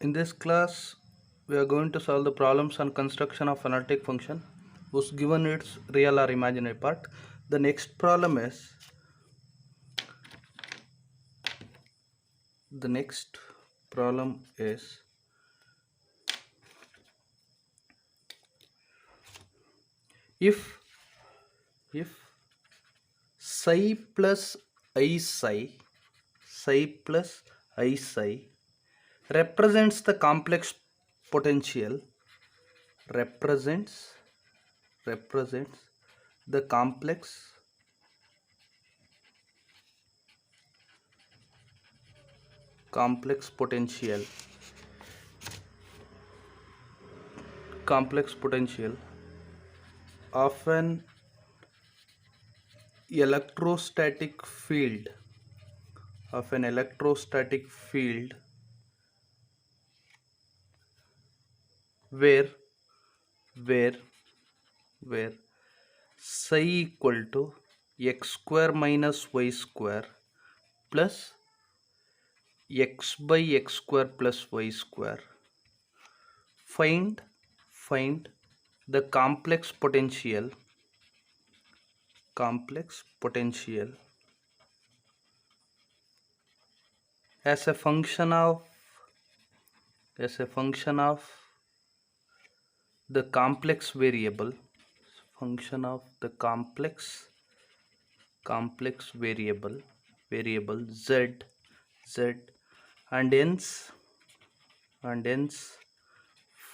In this class, we are going to solve the problems on construction of analytic function whose given its real or imaginary part. The next problem is if psi plus I psi represents the complex potential represents the complex potential of an electrostatic field where where psi equal to x square minus y square plus x by x square plus y square. Find the complex potential as a function of the complex variable z and hence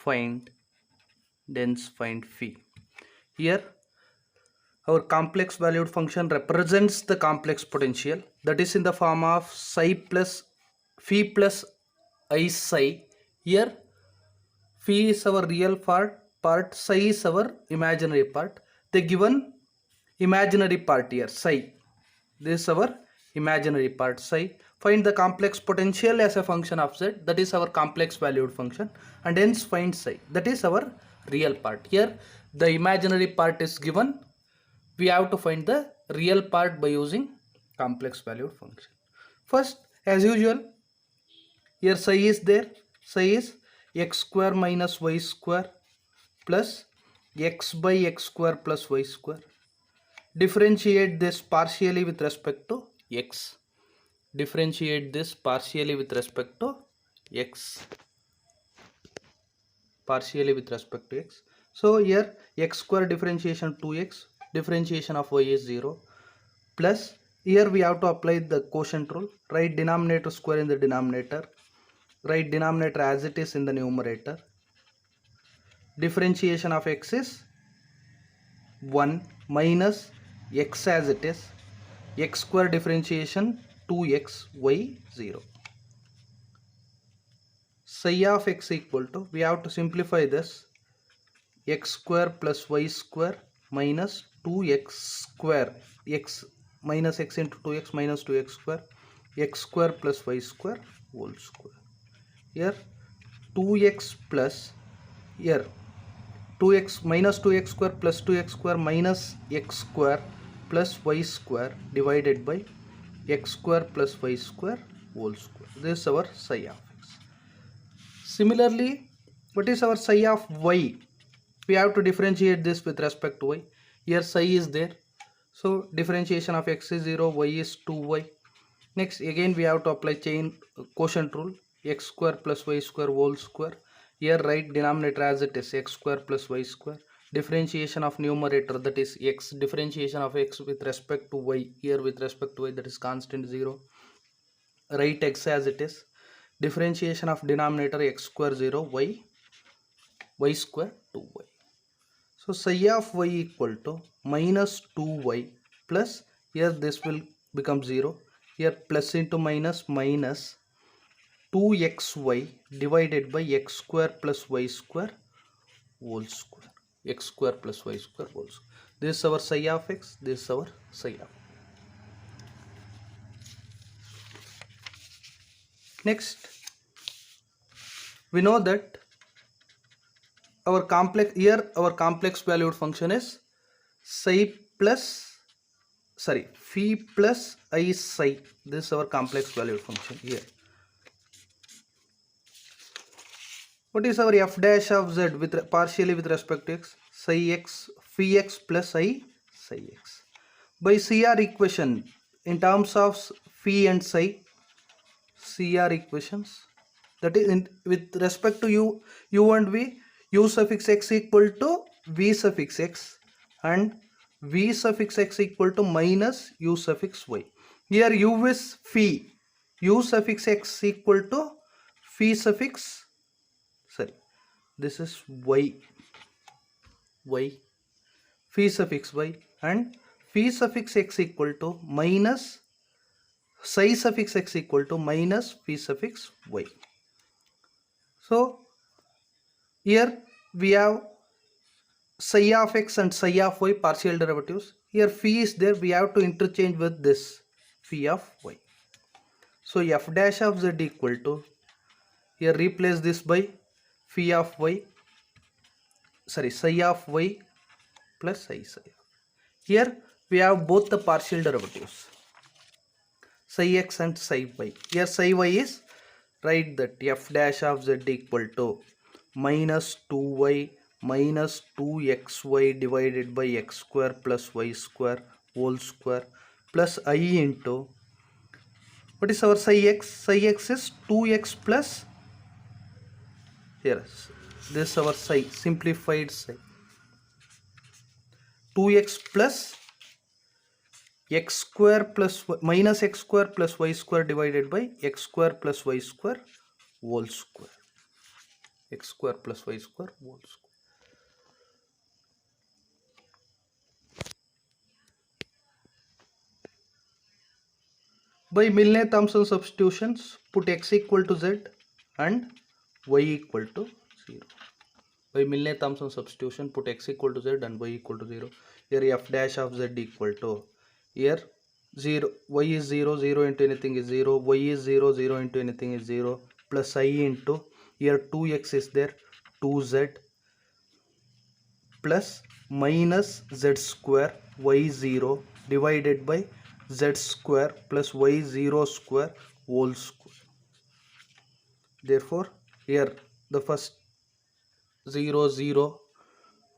find phi. Here our complex valued function represents the complex potential, that is in the form of psi plus phi plus I psi. Here phi is our real part, psi is our imaginary part. The given imaginary part here psi, this is our imaginary part psi. Find the complex potential as a function of z, that is our complex valued function, and hence find psi, that is our real part. Here the imaginary part is given, we have to find the real part by using complex valued function. First, as usual, here psi is there. Psi is x square minus y square plus x by x square plus y square. Differentiate this partially with respect to x. So here x square differentiation 2x, differentiation of y is 0, plus here we have to apply the quotient rule. Write denominator square in the denominator, write denominator as it is in the numerator. Differentiation of x is 1 minus x as it is, x square differentiation 2x, y 0. Psi of x equal to, we have to simplify this, x square plus y square minus 2x square, x minus x into 2x minus 2x square, x square plus y square whole square. Here 2x plus, here 2x minus 2x square plus 2x square minus x square plus y square divided by x square plus y square whole square. This is our psi of x. Similarly, what is our psi of y? We have to differentiate this with respect to y. Here psi is there, so differentiation of x is 0, y is 2y. Next again we have to apply chain quotient rule, x square plus y square whole square. Here write denominator as it is, x square plus y square. Differentiation of numerator, that is x, differentiation of x with respect to y, here with respect to y, that is constant 0. Write x as it is. Differentiation of denominator x square 0, y square 2y. So psi of y equal to minus 2y plus, here this will become 0. Here plus into minus, minus 2xy divided by x square plus y square whole square. X square plus y square whole square. This is our psi of x, this is our psi of. Next, we know that our complex valued function is phi plus I psi. This is our complex valued function here. What is our f dash of z with partially with respect to x? Psi x, phi x plus I psi x. By CR equation, in terms of phi and psi, CR equations, that is with respect to u and v, u suffix x equal to v suffix x and v suffix x equal to minus u suffix y. Here u is phi, u suffix x equal to phi suffix, sorry, this is y, phi suffix y, and phi suffix x equal to minus psi suffix x equal to minus phi suffix y. So here we have psi of x and psi of y partial derivatives. Here phi is there, we have to interchange with this phi of y. So f dash of z equal to, here replace this by phi of y, sorry, psi of y plus psi. Here we have both the partial derivatives, psi x and psi y. Here psi y is, write that f dash of z equal to minus 2y minus 2xy divided by x square plus y square whole square plus I into, what is our psi x? Psi x is 2x plus, here this is our psi, simplified psi, 2x plus x square plus minus x square plus y square divided by x square plus y square whole square, x square plus y square whole square. By Milne-Thomson substitutions, put x equal to z and y equal to 0. By Milne-Thomson substitution, put x equal to z and y equal to 0. Here f dash of z equal to, here 0, y is 0, 0 into anything is 0, y is 0, 0 into anything is 0, plus I into, here 2x is there, 2z plus minus z square y 0 divided by z square plus y 0 square whole square. Therefore here the first 0 0,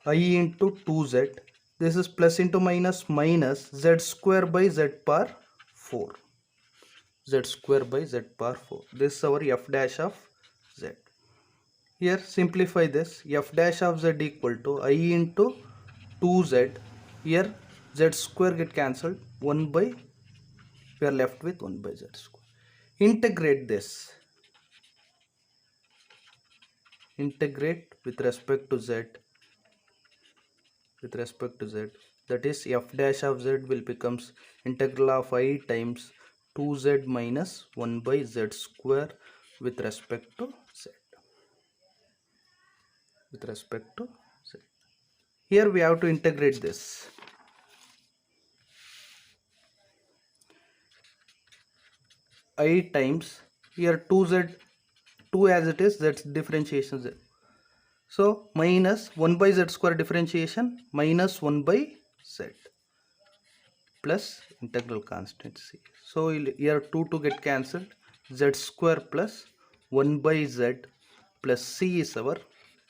I into 2z, this is plus into minus minus z square by z power 4, z square by z power 4. This is our f dash of z. Here simplify this, f dash of z equal to I into 2z, here z square get cancelled, 1 by, we are left with 1 by z square. Integrate this, integrate with respect to z, that is f dash of z will becomes integral of I times 2z minus 1 by z square with respect to z, Here we have to integrate this. I times, here 2z, 2 as it is, that's differentiation z. So minus 1 by z square differentiation minus 1 by z plus integral constant c. So here 2 to get cancelled, z square plus 1 by z plus c is our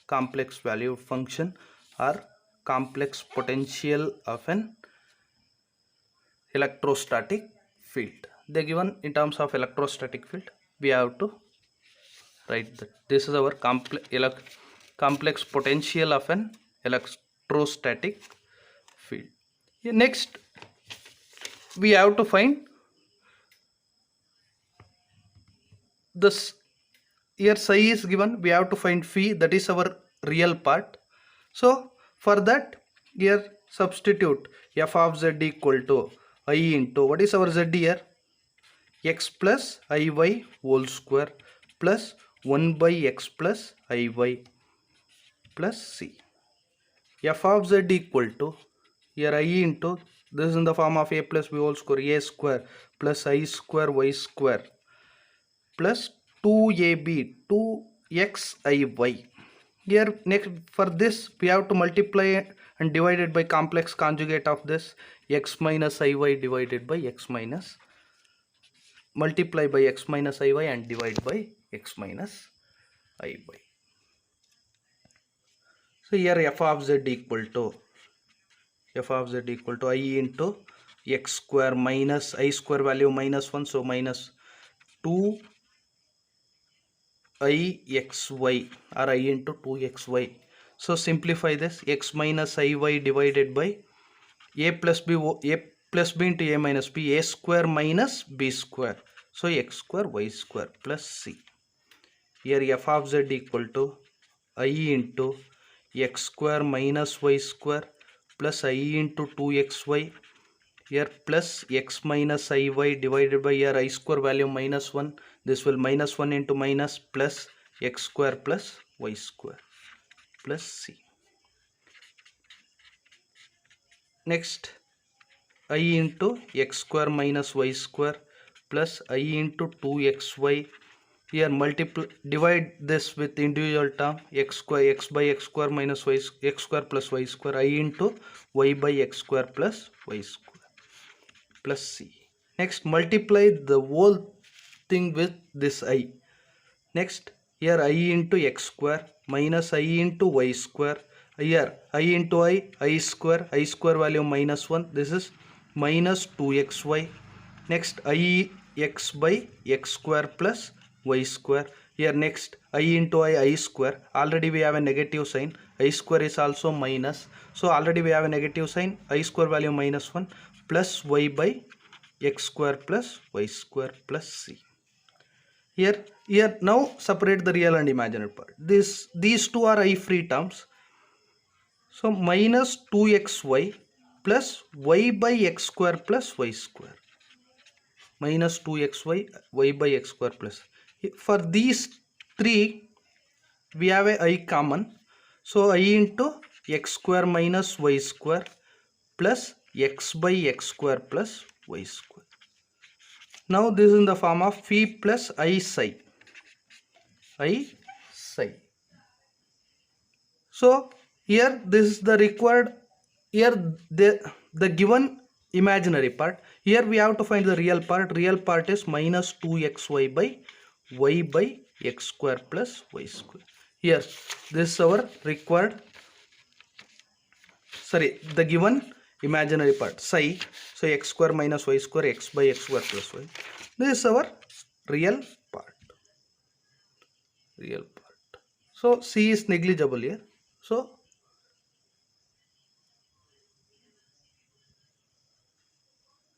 complex value function or complex potential of an electrostatic field. They given in terms of electrostatic field, we have to write that this is our complex potential of an electrostatic field. Next we have to find this, here psi is given, we have to find phi, that is our real part. So for that, here substitute f of z equal to I into, what is our z here, x plus iy whole square plus 1 by x plus iy plus c. F of z equal to, here I into, this is in the form of a plus b whole square, a square plus I square y square plus 2ab 2xiy. Here next for this we have to multiply and divide it by complex conjugate of this, x minus iy divided by x minus, multiply by x minus iy and divide by x minus iy. So here f of z equal to I into x square minus I square value minus 1, so minus 2 ixy or I into 2xy. So simplify this, x minus iy divided by a plus b into a minus b, a square minus b square, so x square y square plus c. Here f of z equal to I into x square minus y square plus I into 2xy, here plus x minus iy divided by here I square value minus 1, this will minus 1 into minus plus x square plus y square plus c. Next, I into x square minus y square plus I into 2xy, here divide this with individual term, x by x square minus y x square plus y square, I into y by x square plus y square plus c. Next, multiply the whole thing with this I. Next, here I into x square minus I into y square, here I into I square value minus 1, this is minus 2xy. Next, I x by x square plus y square, here next I into I square, already we have a negative sign, I square is also minus, so already we have a negative sign, I square value minus 1 plus y by x square plus y square plus c. Here now separate the real and imaginary part. These two are I free terms. So minus 2xy plus y by x square plus y square. Minus 2xy y by x square plus. For these three we have a I common. So I into x square minus y square plus x by x square plus y square. Now this is in the form of phi plus I psi. So here this is the required, here the given imaginary part, here we have to find the real part. Real part is minus 2xy by y by x square plus y square. Here this is our required, the given imaginary part psi, so x square minus y square, x by x square plus y. This is our real part. So c is negligible here. So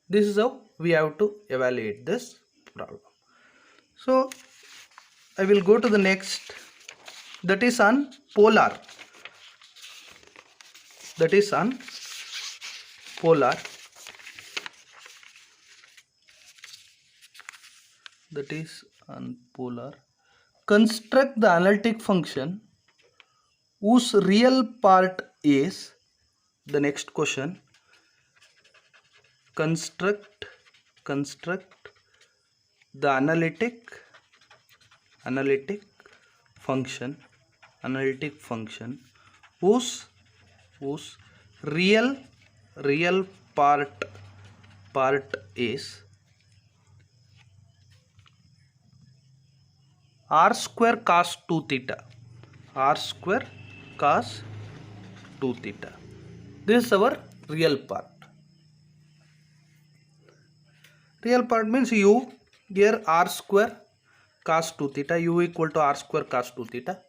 this is how we have to evaluate this problem. So I will go to the next, that is on polar. That is on polar. That is on polar. Construct the analytic function whose real part is, the next question, construct the analytic function whose real part is r square cos 2 theta. This is our real part. Real part means u, here r square cos 2 theta, u equal to r square cos 2 theta.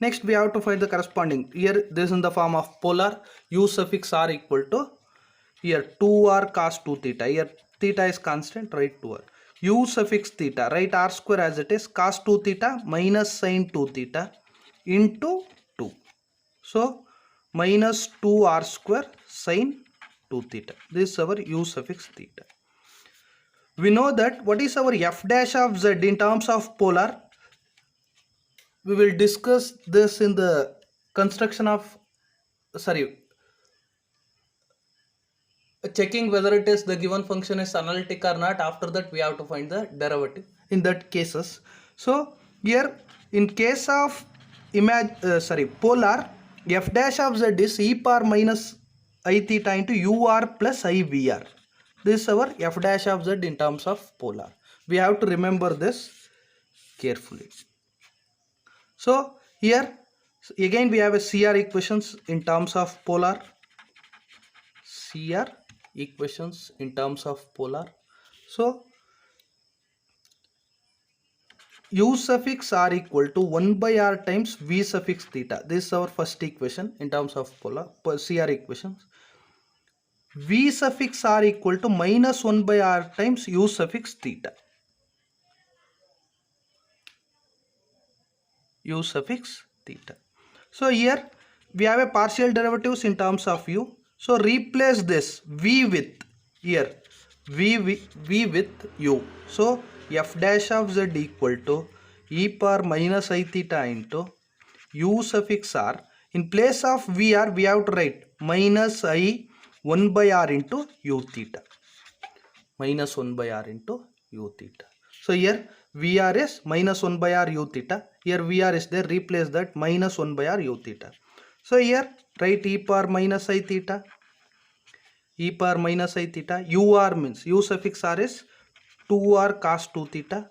Next we have to find the corresponding, here this is in the form of polar, u suffix r equal to, here 2r cos 2 theta, here theta is constant, write 2r. U suffix theta, write r square as it is, cos 2 theta minus sin 2 theta into 2. So minus 2r square sin 2 theta. This is our u suffix theta. We know that what is our f dash of z in terms of polar. We will discuss this in the construction of, checking whether it is the given function is analytic or not. After that we have to find the derivative in that cases. So here in case of polar, f dash of z is e power minus I theta into ur plus I vr. This is our f dash of z in terms of polar. We have to remember this carefully. So Here again we have a CR equations in terms of polar. CR equations in terms of polar. So U suffix R equal to 1 by R times V suffix theta. This is our first equation in terms of polar CR equations. V suffix R equal to minus 1 by R times U suffix theta. U suffix theta. So here we have a partial derivatives in terms of U. So replace this V with here V with U. So f dash of z equal to e power minus I theta into U suffix R. In place of VR we have to write minus I 1 by R into U theta. Minus 1 by R into U theta. So here VR is minus 1 by R U theta. Here VR is there, replace that minus 1 by R U theta. So here write e power minus I theta. E power minus I theta. UR means U suffix R is 2R cos 2 theta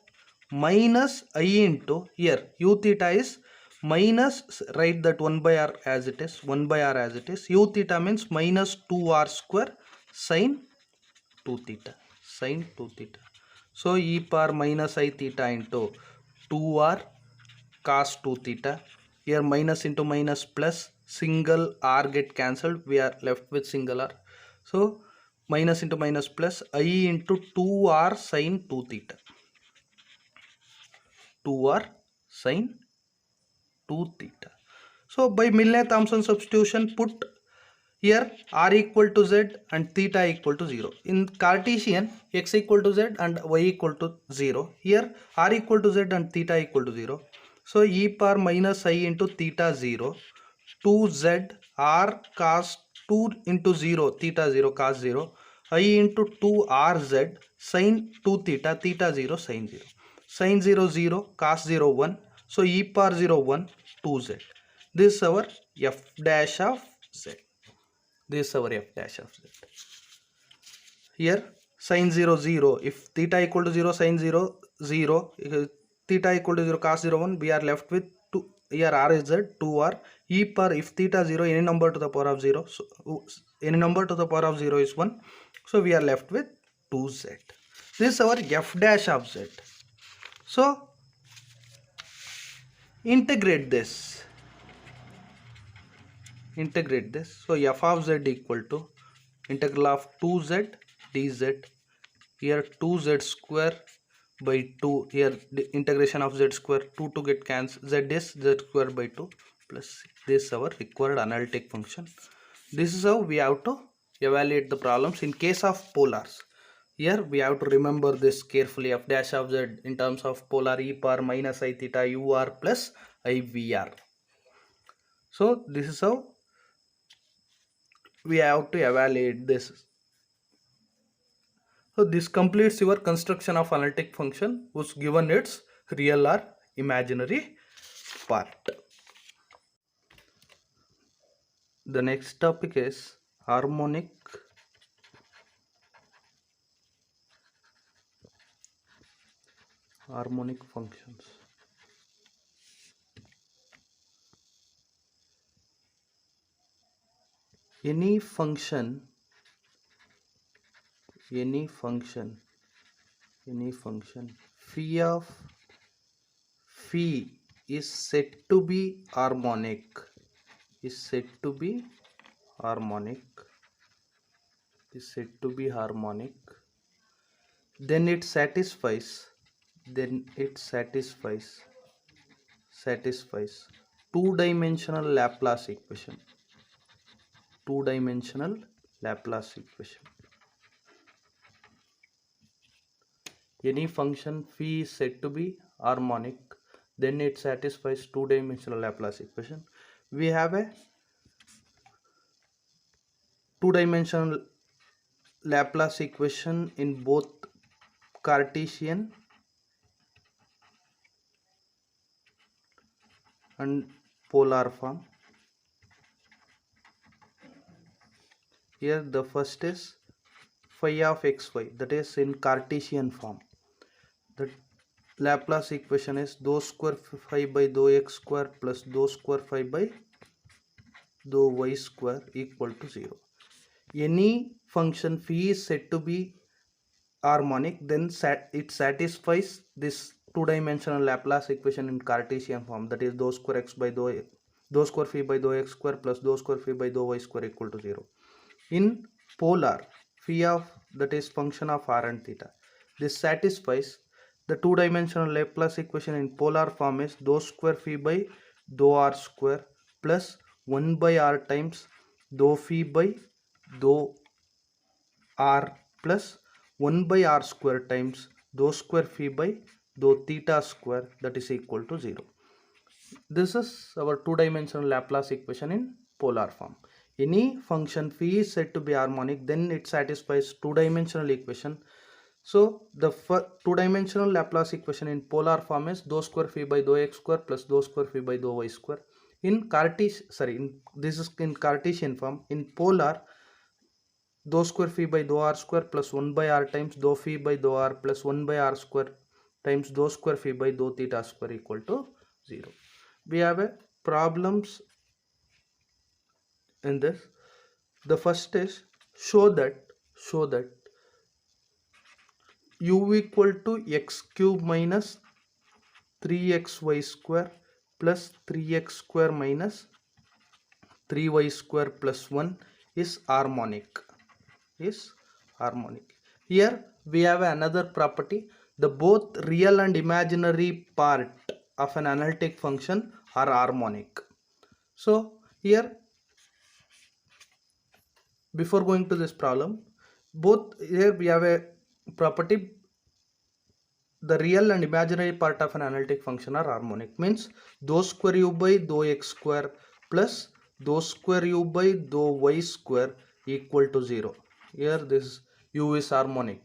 minus I into here U theta is minus, write that 1 by R as it is. 1 by R as it is. U theta means minus 2R square sin 2 theta. Sin 2 theta. So e power minus I theta into 2R cos 2 theta. Here minus into minus plus, single R get cancelled, we are left with single R. So minus into minus plus I into 2R sin 2 theta. 2R sin 2 theta. So by Milne-Thomson substitution, put here r equal to z and theta equal to 0. In Cartesian, x equal to z and y equal to 0. Here r equal to z and theta equal to 0. So e power minus I into theta 0, 2z r cos 2 into 0, theta 0 cos 0, I into 2rz sin 2 theta, theta 0 sin 0. Sin 0 0, cos 0 1. So e power 0 1, 2z. This is our f dash of z. This is our f dash of z. Here sin 0 0, if theta equal to 0, sin 0 0, theta equal to 0, cos 0 1, we are left with 2. Here r is z, 2r. E power, if theta 0, any number to the power of 0, so any number to the power of 0 is 1, so we are left with 2z. This is our f dash of z. So integrate this. So f of z equal to integral of 2z dz. Here 2z square by 2. Here the integration of z square, 2 to get cancelled, z is z square by 2 plus this is our required analytic function. This is how we have to evaluate the problems in case of polars. Here we have to remember this carefully. F dash of z in terms of polar e power minus I theta ur plus IVR. So this is how we have to evaluate this. So this completes your construction of analytic function whose given its real or imaginary part. The next topic is harmonic functions. Any function phi of phi is said to be harmonic, then it satisfies two-dimensional Laplace equation. Any function phi is said to be harmonic, then it satisfies two-dimensional Laplace equation. We have a two-dimensional Laplace equation in both Cartesian and polar form. Here the first is phi of xy, that is in Cartesian form. The Laplace equation is dou square phi by dou x square plus dou square phi by dou y square equal to 0. Any function phi is said to be harmonic, then it satisfies this two-dimensional Laplace equation in Cartesian form, that is dou square x by dou square phi by dou x square plus dou square phi by dou y square equal to 0. In polar, phi of that is function of r and theta. This satisfies the two-dimensional Laplace equation in polar form is dou square phi by dou r square plus 1 by r times dou phi by dou r plus 1 by r square times dou square phi by dou theta square, that is equal to 0. This is our two-dimensional Laplace equation in polar form. Any function phi is said to be harmonic, then it satisfies two-dimensional equation. So the two-dimensional Laplace equation in polar form is dou square phi by dou x square plus dou square phi by dou y square. In this is in Cartesian form. In polar, dou square phi by dou r square plus 1 by r times dou phi by dou r plus 1 by r square times dou square phi by dou theta square equal to 0. We have a problems in this. The first is show that u equal to x cube minus 3xy square plus 3x square minus 3y square plus 1 is harmonic. Here we have another property: the both real and imaginary part of an analytic function are harmonic. So here, before going to this problem, here we have a property: the real and imaginary part of an analytic function are harmonic. Means dou square u by dou x square plus dou square u by dou y square equal to 0. Here this u is harmonic.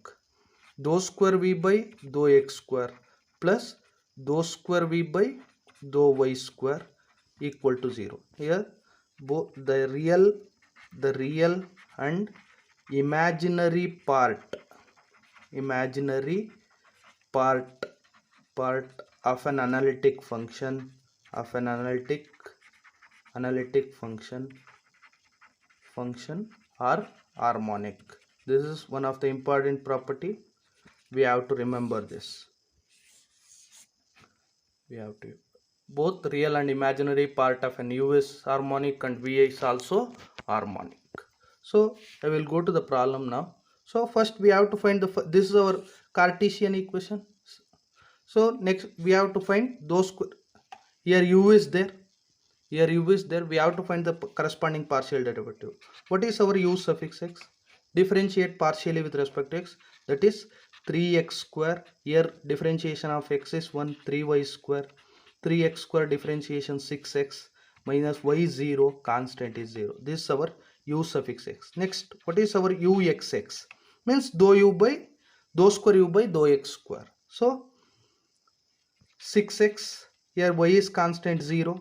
Dou square v by dou x square plus dou square v by dou y square equal to 0. Here both the real and imaginary part of an analytic function are harmonic. This is one of the important property. We have to remember this. Both real and imaginary part of an u is harmonic and v is also harmonic. So I will go to the problem now. So first we have to find this is our Cartesian equation. So next we have to find those. Here u is there. We have to find the corresponding partial derivative. What is our u suffix x? Differentiate partially with respect to x, that is 3x square. Here differentiation of x is 1, 3y square. 3x square differentiation 6x minus y 0, constant is 0. This is our u suffix x. Next, what is our uxx? Means dou square u by dou x square. So 6x, here y is constant 0.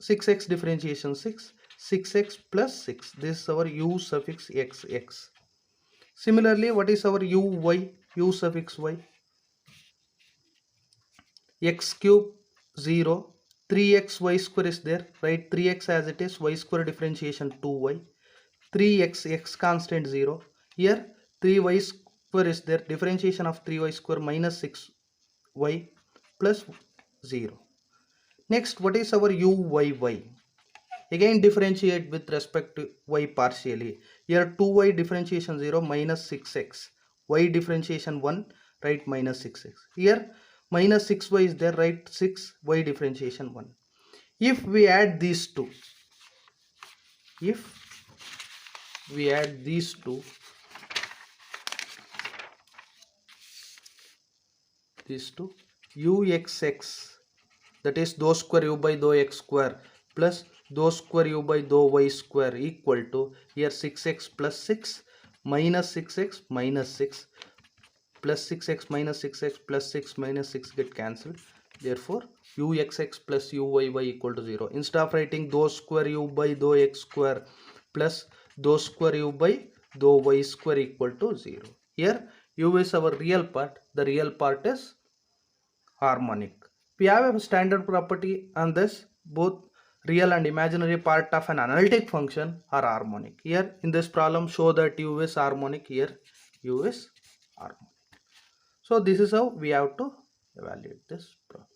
6x differentiation 6x plus 6. This is our u suffix xx. Similarly, what is our u suffix y? X cube 0, 3x y square is there, right? 3x as it is, y square differentiation 2y, 3x x constant 0. Here 3y square is there, differentiation of 3y square minus 6y plus 0. Next, what is our uyy? Again differentiate with respect to y partially. Here 2y differentiation 0 minus 6x, y differentiation 1, right, minus 6x. Here minus 6y is there, right, 6, y differentiation 1. If we add these two, uxx, that is dou square u by dou x square plus dou square u by dou y square equal to, here 6x plus 6 minus 6x minus 6 plus 6x minus 6x plus 6 minus 6 get cancelled. Therefore uxx plus uyy equal to 0. Instead of writing dou square u by dou x square plus dou square u by dou y square equal to 0. Here u is our real part. The real part is harmonic. We have a standard property on this, both real and imaginary part of an analytic function are harmonic. Here in this problem, show that u is harmonic. Here u is harmonic. So this is how we have to evaluate this problem.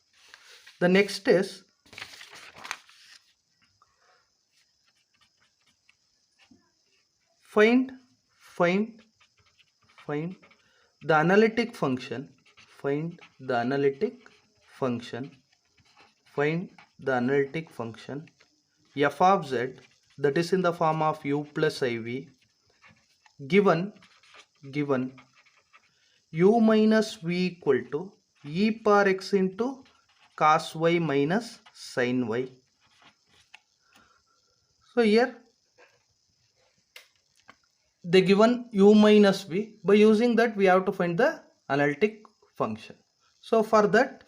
The next is find the analytic function. Find the analytic function f of z, that is in the form of u plus iv, given u minus v equal to e power x into cos y minus sin y. So here they given u minus v. By using that we have to find the analytic function. So for that,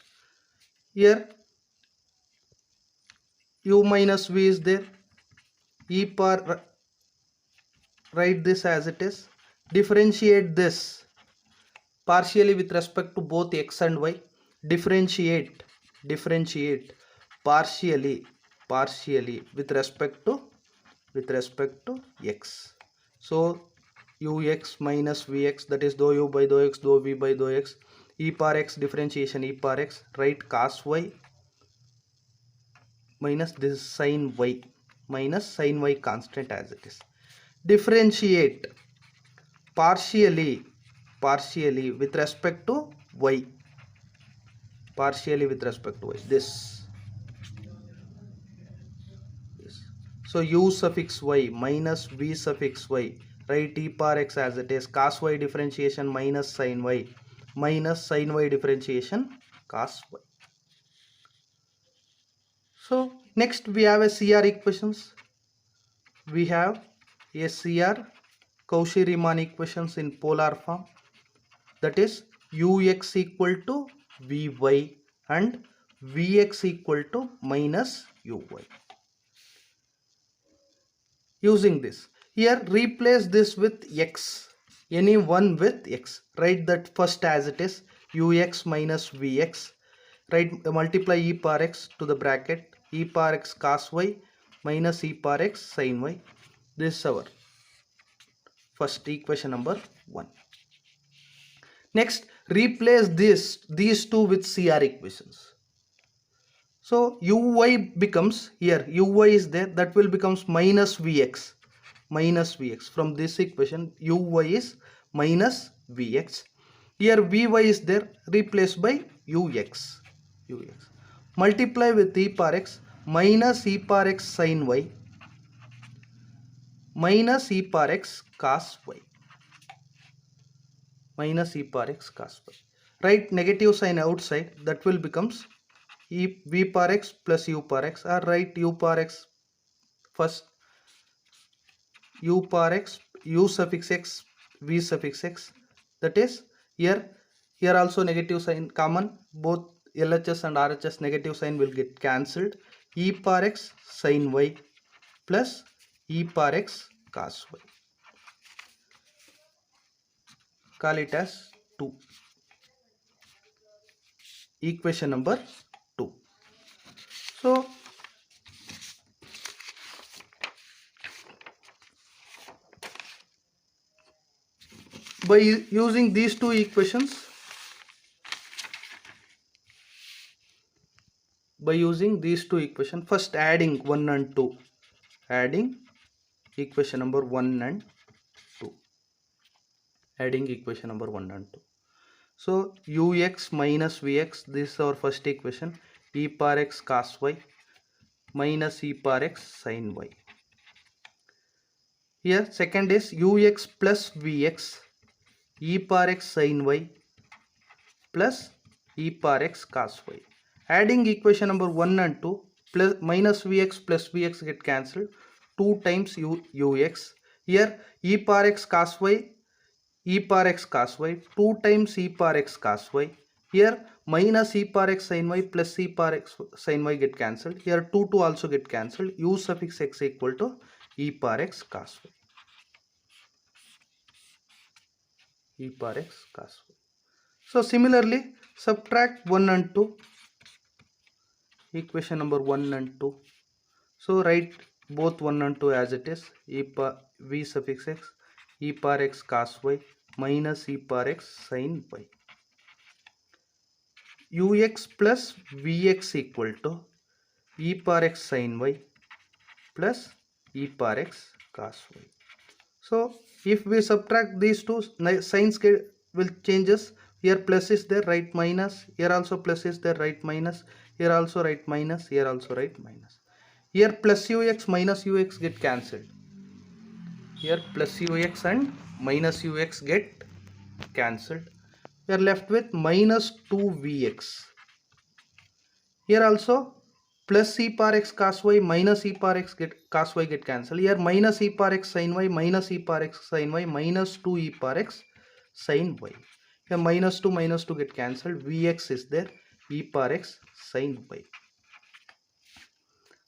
here u minus v is there, e power, write this as it is, differentiate this partially with respect to both x and y, differentiate partially with respect to x. So ux minus vx, that is dou u by dou x, dou v by dou x, e power x, differentiation e power x, write cos y minus this sin y, minus sin y constant as it is, differentiate partially with respect to y, this. So u suffix y minus v suffix y, write e power x as it is, cos y differentiation minus sin y differentiation cos y. So next we have a CR equations. We have a CR Cauchy-Riemann equations in polar form, that is ux equal to vy and vx equal to minus uy. Using this, here replace this with x, any one with x, write that first as it is, ux minus vx, write multiply e power x to the bracket, e power x cos y minus e power x sin y. This is our first equation number 1. Next, replace these two with CR equations. So uy becomes, here uy is there, that will becomes minus vx. From this equation uy is minus vx. Here vy is there, replaced by ux. Multiply with e power x minus e power x sin y minus e power x cos y. Write negative sign outside, that will becomes v power x plus u power x, or write u power x first, u power x, u suffix x, v suffix x, that is here also negative sign common, both LHS and RHS negative sign will get cancelled, e power x sin y plus e power x cos y. Call it as 2. Equation number 2. So by using these two equations, first adding 1 and 2, adding equation number 1 and 2, so ux minus vx, this is our first equation, e power x cos y minus e power x sin y. Here second is ux plus vx, e power x sin y plus e power x cos y. Adding equation number 1 and 2, plus minus vx plus vx get cancelled, 2 times ux. Here e power x cos y, 2 times e power x cos y. Here minus e power x sin y plus e power x sin y get cancelled. Here 2 also get cancelled. U suffix x equal to e power x cos y. So similarly, subtract 1 and 2, equation number 1 and 2. So write both 1 and 2 as it is. E power v suffix x, e power x cos y minus e power x sin y. Ux plus vx equal to e power x sin y plus e power x cos y. So if we subtract these two, signs will changes. Here plus is there, right minus. Here also plus is there, right minus. Here also right minus. Here also right minus. Here plus ux minus ux get cancelled. Here plus ux and minus ux get cancelled. We are left with minus 2vx. Here also plus e power x cos y minus e power x cos y get cancelled. Here minus e power x sin y minus e power x sin y minus 2 e power x sin y. Here minus 2 get cancelled. Vx is there, e power x sin y.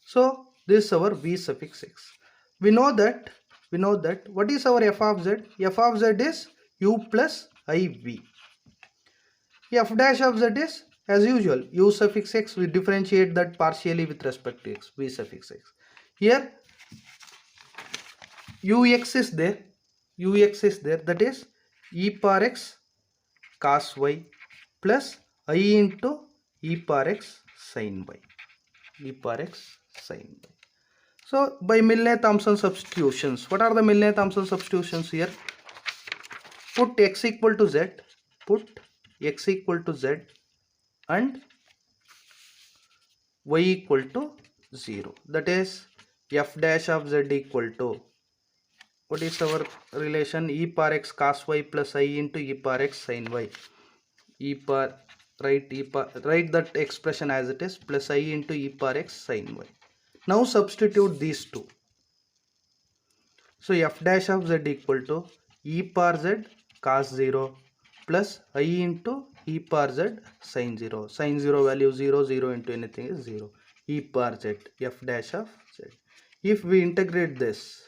So this is our v suffix x. We know that what is our f of z? F of z is u plus iv. F dash of z is, as usual, u suffix x. We differentiate that partially with respect to x, v suffix x. Here ux is there, that is e power x cos y plus I into e power x sin y, So by Milne-Thomson substitutions, what are the Milne-Thomson substitutions here? Put x equal to z, and y equal to 0. That is f dash of z equal to, what is our relation? E power x cos y plus I into e power x sin y. Write that expression as it is, plus I into e power x sin y. Now substitute these two. So f dash of z equal to e power z cos 0 plus I into e power z sin 0. Sin 0 value 0, 0 into anything is 0. E power z, f dash of z. If we integrate this,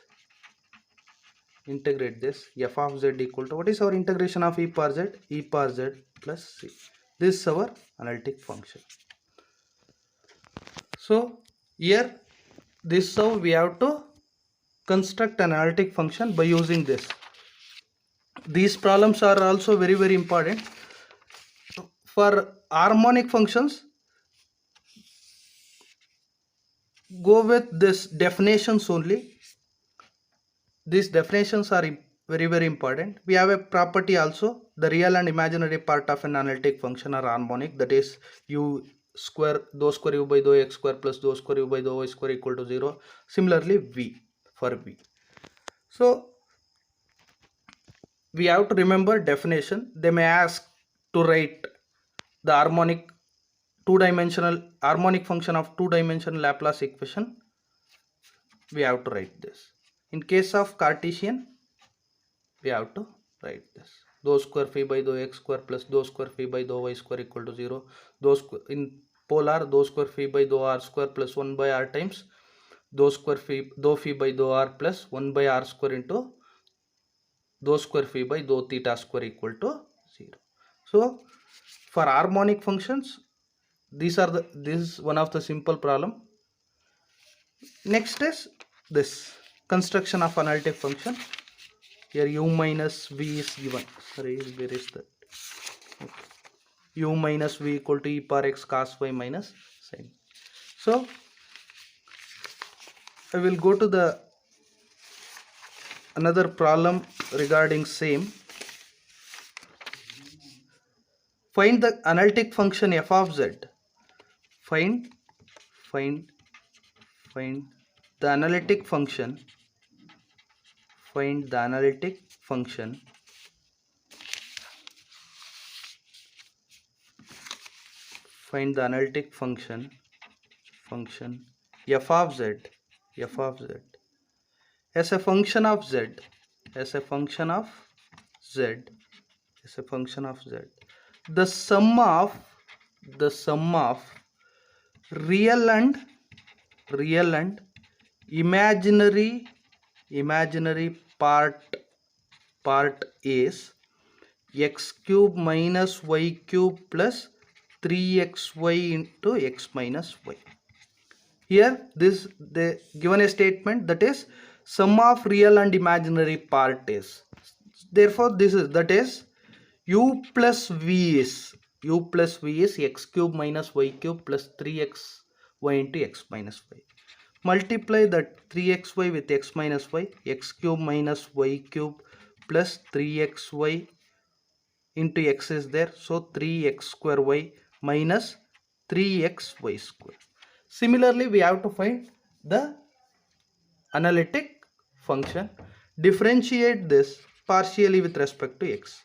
f of z equal to, what is our integration of e power z? E power z plus c. This is our analytic function. So here, this is how we have to construct an analytic function by using this. These problems are also very, very important. For harmonic functions, go with this definitions only. These definitions are very, very important. We have a property also. The real and imaginary part of an analytic function are harmonic. That is u square, dou square u by dou x square plus dou square u by dou y square equal to 0. Similarly, for v. So we have to remember definition. They may ask to write the harmonic function of two-dimensional Laplace equation. We have to write this. In case of Cartesian, we have to write this. Dou square phi by dou x square plus dou square phi by dou y square equal to 0. In polar, dou square phi by dou r square plus 1 by r times dou phi by dou r plus 1 by r square into dou square phi by dou theta square equal to 0. So for harmonic functions, this is one of the simple problem. Next is this construction of analytic function. Here u minus v is given. Sorry, where is that? Okay. U minus v equal to e power x cos y minus sin. So I will go to the another problem regarding same. Find the analytic function f of z. Find the analytic function. Find the analytic function f of z as a function of z, the sum of real and imaginary part is x cube minus y cube plus 3xy into x minus y. Here this the given a statement, that is sum of real and imaginary part is, therefore this is, that is u plus v is x cube minus y cube plus 3xy into x minus y. Multiply that 3xy with x minus y, x cube minus y cube plus 3xy into x is there, so 3x square y minus 3xy square. Similarly, we have to find the analytic function. Differentiate this partially with respect to x.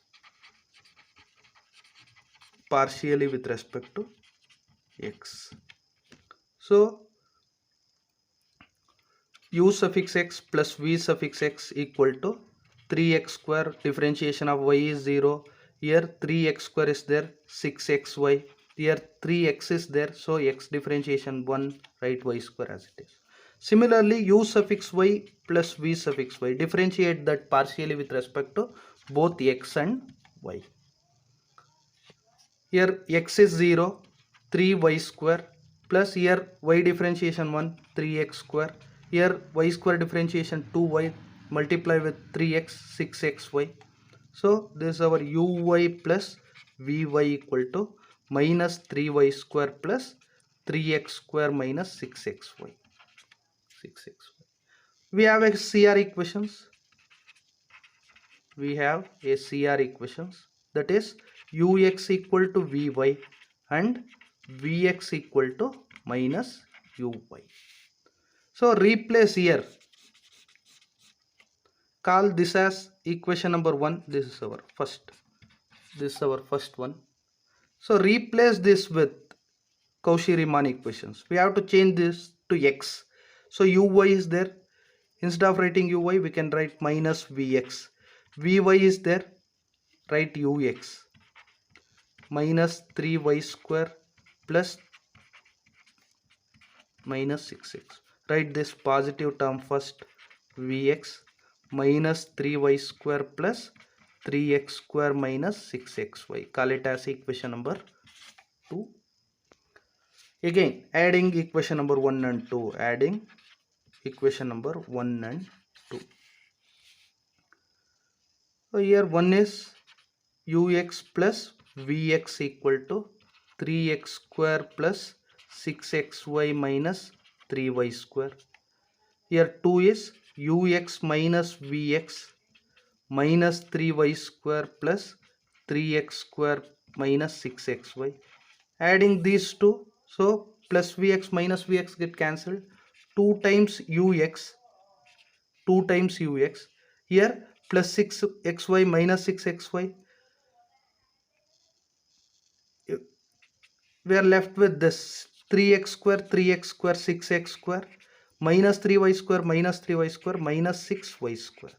Partially with respect to x. So, u suffix x plus v suffix x equal to 3x square. Differentiation of y is 0. Here 3x square is there, 6xy. Here 3x is there, so x differentiation 1, write y square as it is. Similarly, u suffix y plus v suffix y, differentiate that partially with respect to both x and y. Here x is 0, 3y square, plus here y differentiation 1, 3x square. Here y square differentiation 2y, multiply with 3x, 6xy. So this is our uy plus vy equal to minus 3y square plus 3x square minus 6xy. We have a CR equations. We have a CR equations, that is ux equal to vy and vx equal to minus uy. So replace here. Call this as equation number 1. This is our first one. So replace this with Cauchy-Riemann equations. We have to change this to x. So uy is there. Instead of writing uy, we can write minus vx. Vy is there. Write ux. Minus 3y square plus minus 6x. Write this positive term first. Vx minus 3y square plus 3x square minus 6xy. Call it as equation number 2. Again, adding equation number 1 and 2. Adding equation number 1 and 2. So here 1 is ux plus vx equal to 3x square plus 6xy minus 3y square. Here 2 is ux minus vx minus 3y square plus 3x square minus 6xy. Adding these two, so plus vx minus vx get cancelled. 2 times ux, here plus 6xy minus 6xy. We are left with this 3x square, 6x square minus 3y square minus 6y square.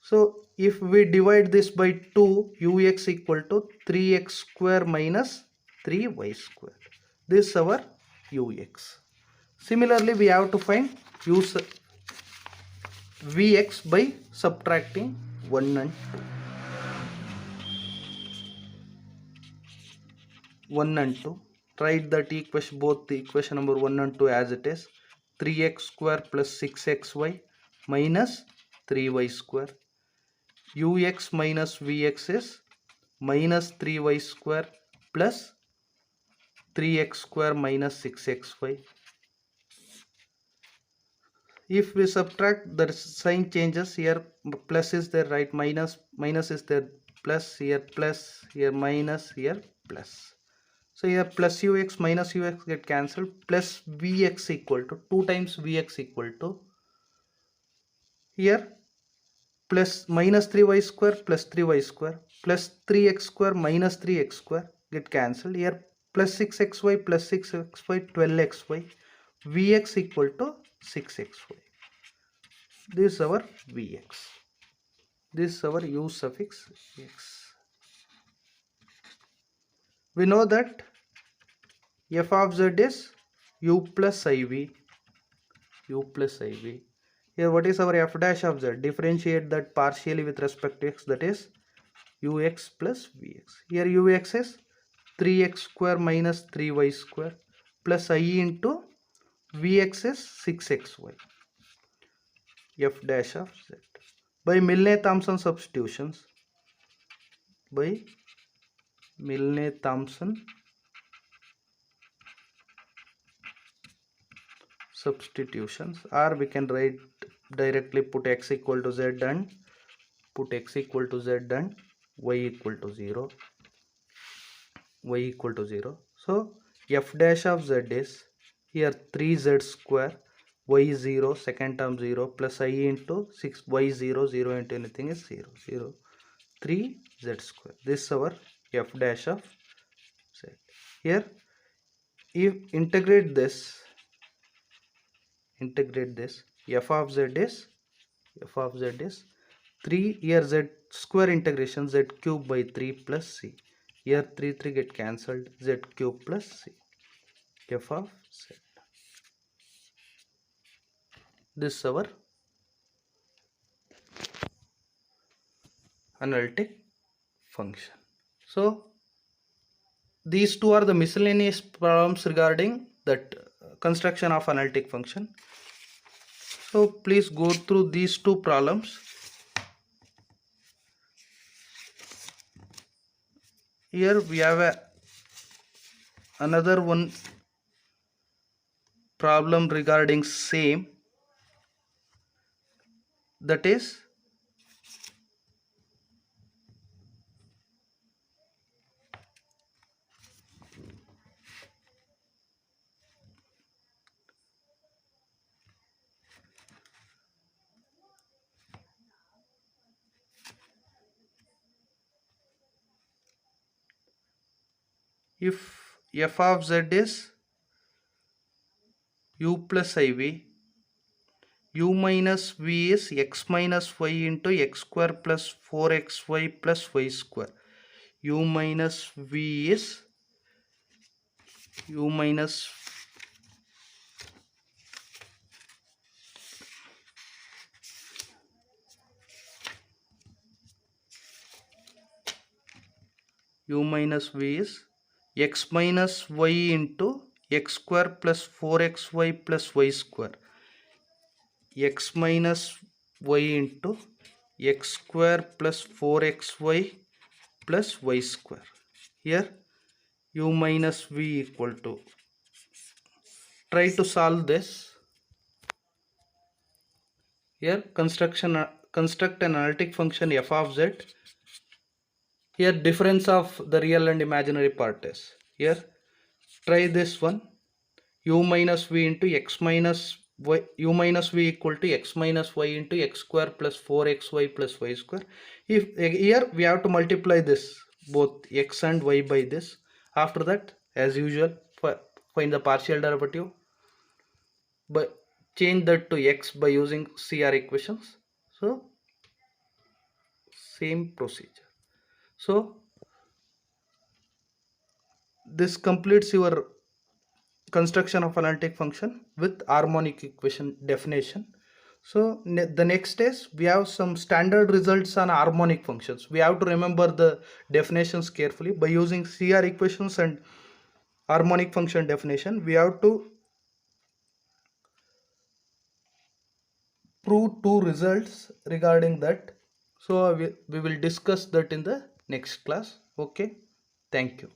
So if we divide this by 2, ux equal to 3x square minus 3y square. This is our ux. Similarly, we have to find vx by subtracting 1 and 2. 1 and 2. Write that equation, both the equation number 1 and 2 as it is. 3x square plus 6xy minus 3y square. ux minus vx is minus 3y square plus 3x square minus 6xy. If we subtract, the sign changes. Here plus is there, right? Minus is there, plus here minus, here plus. So here plus ux minus ux get cancelled, plus vx equal to 2 times vx equal to, here plus minus 3y square plus 3y square plus 3x square minus 3x square get cancelled. Here plus 6xy plus 6xy 12xy. Vx equal to 6xy. This is our Vx. This is our u suffix x. We know that f of z is u plus iv. Here what is our f dash of z? Differentiate that partially with respect to x, that is ux plus vx. Here ux is 3x square minus 3y square plus I into vx is 6xy. F dash of z. By Milne-Thomson substitutions, by Milne-Thomson substitutions, or we can write directly, put x equal to z and put x equal to z and y equal to 0, y equal to 0. So f dash of z is here 3z square y0 second term 0 plus I into 6y0 0 into anything is 0 0 3z square. This is our f dash of z. Here if integrate this f of z is 3, here z square integration z cube by 3 plus c. Here 3 get cancelled, z cube plus c. F of z. This is our analytic function. So these two are the miscellaneous problems regarding that construction of analytic function. So please go through these two problems. Here we have another one problem regarding same, that is if f of z is u plus iv, u minus v is x minus y into x square plus 4xy plus y square. U minus v is u minus v is x minus y into x square plus 4xy plus y square. X minus y into x square plus 4xy plus y square. Here u minus v equal to, try to solve this. Here construct an analytic function f of z. Here difference of the real and imaginary part is, here try this one, u minus v into x minus y, u minus v equal to x minus y into x square plus 4xy plus y square. If here we have to multiply this both x and y by this. After that, as usual, find the partial derivative, but change that to x by using CR equations. So same procedure. So this completes your construction of analytic function with harmonic equation definition. So the next is we have some standard results on harmonic functions. We have to remember the definitions carefully. By using CR equations and harmonic function definition, we have to prove two results regarding that. So we will discuss that in the next class. Okay, thank you.